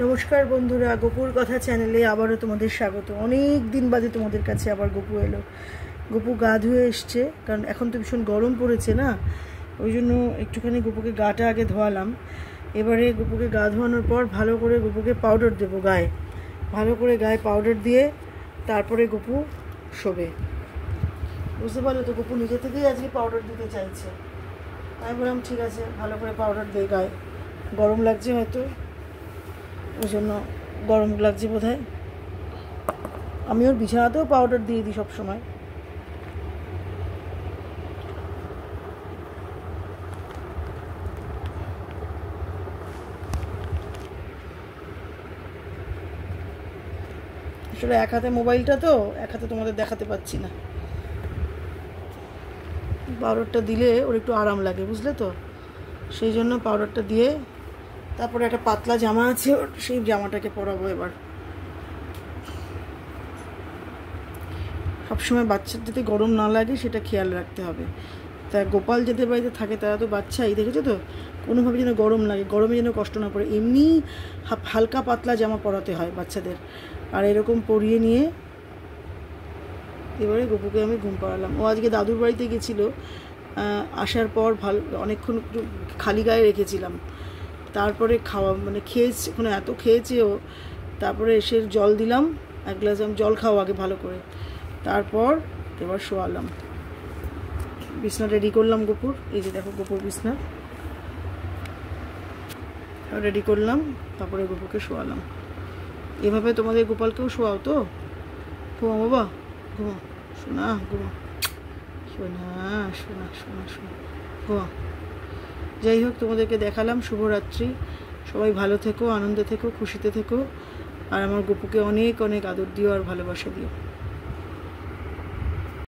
নমস্কার বন্ধুরা, গোপুর কথা চ্যানেলে আবারও তোমাদের স্বাগত। অনেক দিন বাদে তোমাদের কাছে আবার গোপু এলো। গোপু গা ধুয়ে এসছে, কারণ এখন তো ভীষণ গরম পড়েছে না, ওই জন্য একটুখানি গোপুকে গাটা আগে ধোয়ালাম। এবারে গোপুকে গা ধোয়ানোর পর ভালো করে গোপুকে পাউডার দেবো গায়ে, ভালো করে গায়ে পাউডার দিয়ে তারপরে গোপু শোবে। বুঝতে পারলো তো, গোপু নিজে থেকেই আজকে পাউডার দিতে চাইছে। আমি বললাম ঠিক আছে, ভালো করে পাউডার দে গায়ে, গরম লাগছে হয়তো, ওই জন্য গরম লাগছে বোধ হয়। আমি ওর বিছানাতেও পাউডার দিয়ে দিই সবসময়। আসলে এক হাতে মোবাইলটা তো, এক হাতে তোমাদের দেখাতে পাচ্ছি না। পাউডারটা দিলে ওর একটু আরাম লাগে, বুঝলে তো, সেই জন্য পাউডারটা দিয়ে তারপরে একটা পাতলা জামা আছে ওর, সেই জামাটাকে পরাবো এবার। সবসময় বাচ্চার যাতে গরম না লাগে সেটা খেয়াল রাখতে হবে। তা গোপাল যাদের বাড়িতে থাকে তারা তো বাচ্চাই, দেখেছো তো, কোনোভাবে যেন গরম লাগে, গরমে যেন কষ্ট না পড়ে, এমনি হালকা পাতলা জামা পরাতে হয় বাচ্চাদের। আর এরকম পরিয়ে নিয়ে এবারে গোপুকে আমি ঘুম পাড়ালাম। ও আজকে দাদুর বাড়িতে গেছিলো, আসার পর ভালো অনেকক্ষণ একটু খালি গায়ে রেখেছিলাম। তারপরে খাওয়া মানে খেয়েছে, ওখানে এত খেয়েছে ও। তারপরে এসে জল দিলাম, এক গ্লাস জল খাওয়া আগে ভালো করে, তারপর এবার শোয়ালাম। বিছনা রেডি করলাম গোপুর, এই যে দেখো গোপুর বিছনা রেডি করলাম, তারপরে গোপুকে শোয়ালাম। এভাবে তোমাদের গোপালকেও শোয়াও তো? ঘুমা বাবা, ঘুমা শোনা, ঘুমা শোনা শোনা শোনা শোনা, ঘুমা। যাই হোক, তোমাদেরকে দেখালাম। শুভরাত্রি, সবাই ভালো থেকো, আনন্দে থেকো, খুশিতে থেকো, আর আমার গোপুকে অনেক অনেক আদর দিও আর ভালোবাসা দিও।